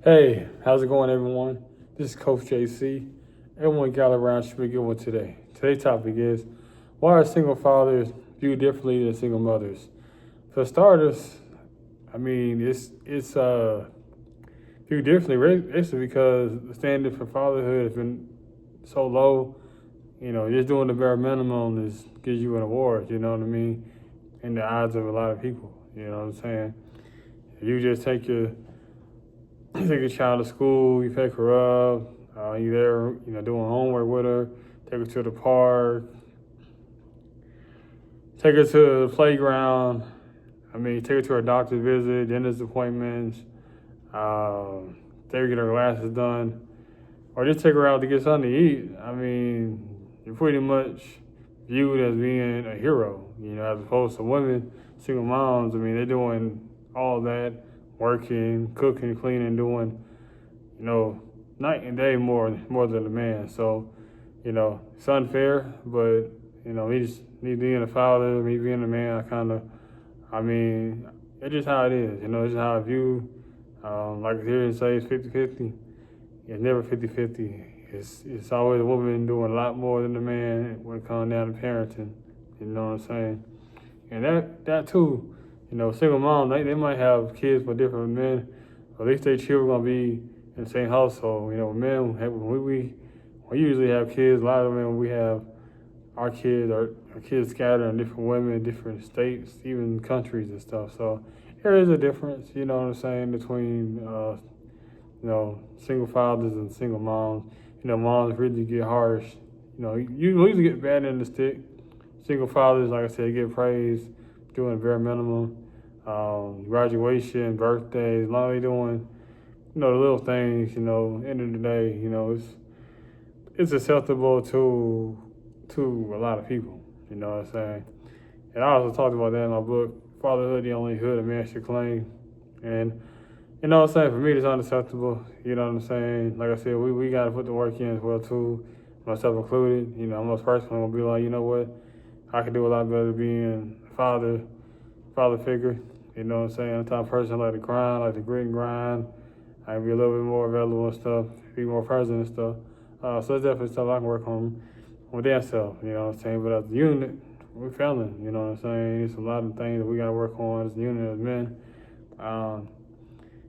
Hey, how's it going, everyone? This is Coach JC. Everyone gather around should be a good one today. Today's topic is why are single fathers viewed differently than single mothers? For starters, I mean it's viewed differently. It's because the standard for fatherhood has been so low. Just doing the bare minimum is gives you an award. You know what I mean? In the eyes of a lot of people. You know what I'm saying? If you just take your child to school, you pick her up, you there, doing homework with her, take her to the park, take her to the playground. Take her to her doctor's visit, dentist appointments, take her get her glasses done, or just take her out to get something to eat. You're pretty much viewed as being a hero, as opposed to women, single moms. They're doing all that, working, cooking, cleaning, doing you know, night and day more than a man. So, it's unfair, but me being a father, me being a man, it's just how it is. It's just how I view. Like here and say it's 50-50. It's never 50-50. It's always a woman doing a lot more than the man when it comes down to parenting. You know what I'm saying? And that too, single mom, they might have kids with different men, but at least their children gonna be in the same household. Men, when we usually have kids, a lot of men, we have our kids scattered in different women, different states, even countries and stuff. So there is a difference, you know what I'm saying, between single fathers and single moms. Moms really get harsh. You usually get bad in the stick. Single fathers, like I said, get praised, doing the bare minimum. Graduation, birthdays, as long as they doing, the little things, end of the day, it's acceptable to a lot of people, you know what I'm saying? And I also talked about that in my book, Fatherhood, the Only Hood a Man Should Claim. And you know what I'm saying? For me, it's unacceptable. You know what I'm saying? Like I said, we got to put the work in as well, too, myself included. I'm most personally going to be like, you know what? I could do a lot better being a father figure. You know what I'm saying? I'm the type of person I like to grind, like to grit and grind. I can be a little bit more available and stuff, be more present and stuff. So it's definitely stuff I can work on with damn self, you know what I'm saying? But as a unit, we're failing, you know what I'm saying? It's a lot of things that we got to work on as a unit, as men.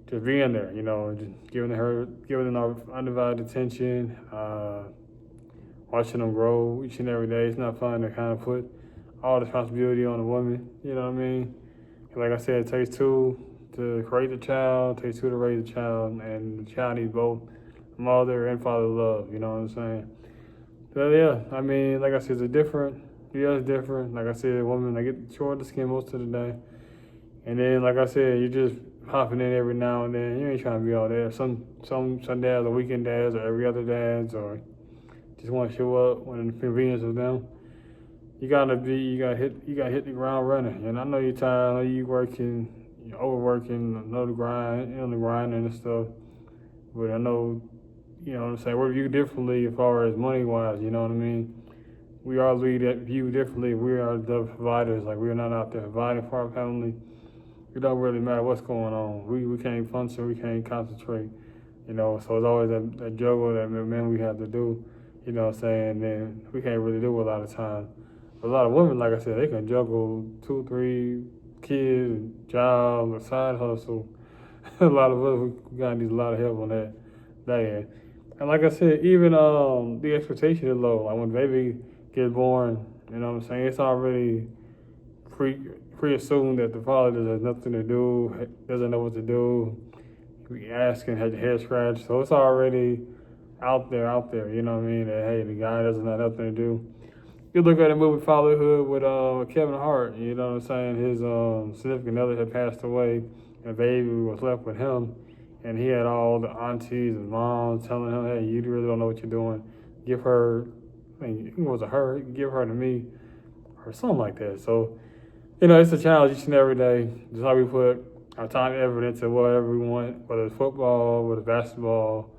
Just being there, just giving them our undivided attention, watching them grow each and every day. It's not fun to kind of put all the responsibility on the woman, you know what I mean? Like I said, it takes two to create the child, it takes two to raise the child, and the child needs both mother and father love, you know what I'm saying? So yeah, like I said, it's different. Like I said, women, they get short of the skin most of the day. And then, like I said, you just popping in every now and then. You ain't trying to be all there. Some dads are weekend dads or every other dads or just want to show up when the convenience of them. You gotta hit the ground running. And I know you're tired. I know you working, you're overworking. I know the grind, the grinding and stuff. But I know, what I'm saying, we're viewed differently as far as money wise. You know what I mean? We are viewed differently. We are the providers. Like we're not out there providing for our family. It don't really matter what's going on. We can't function, we can't concentrate, so it's always that juggle that men we have to do, you know what I'm saying, and then we can't really do a lot of times. But a lot of women, like I said, they can juggle 2, 3 kids, job, a side hustle. A lot of us, we gotta need a lot of help on that end. And like I said, even the expectation is low. Like when baby gets born, you know what I'm saying, it's already pre-assumed that the father has nothing to do, doesn't know what to do. We asking, had your head scratched, so it's already out there. You know what I mean? That hey, the guy doesn't have nothing to do. You look at the movie Fatherhood with Kevin Hart. You know what I'm saying? His significant other had passed away, and baby was left with him, and he had all the aunties and moms telling him, "Hey, you really don't know what you're doing. Give her, it wasn't her. Give her to me, or something like that." So it's a challenge each and every day. Just how we put our time and effort into whatever we want, whether it's football, whether it's basketball,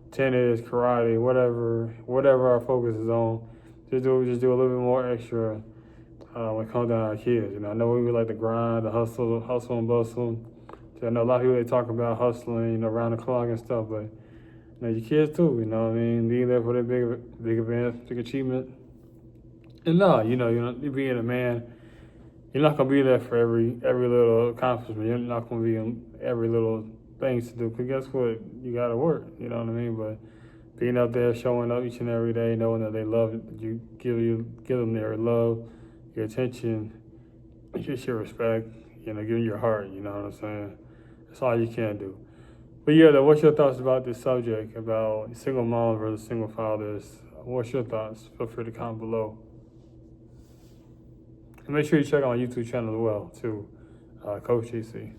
tennis, karate, whatever our focus is on. Just do a little bit more extra when it comes down to our kids. I know we like to grind, the hustle and bustle, I know a lot of people, they talk about hustling, you know, around the clock and stuff, but you know, your kids too, you know what I mean? Being there for their big events, big achievement. And no, you know, you being a man, you're not gonna be there for every little accomplishment. You're not gonna be in every little things to do. Cause guess what? You gotta work. You know what I mean? But being out there, showing up each and every day, knowing that they love it, you give them their love, your attention, just your respect. You know, giving your heart. You know what I'm saying? That's all you can do. But yeah, though, what's your thoughts about this subject about single mom versus single fathers? What's your thoughts? Feel free to comment below. And make sure you check out my YouTube channel as well, too, Coach GC.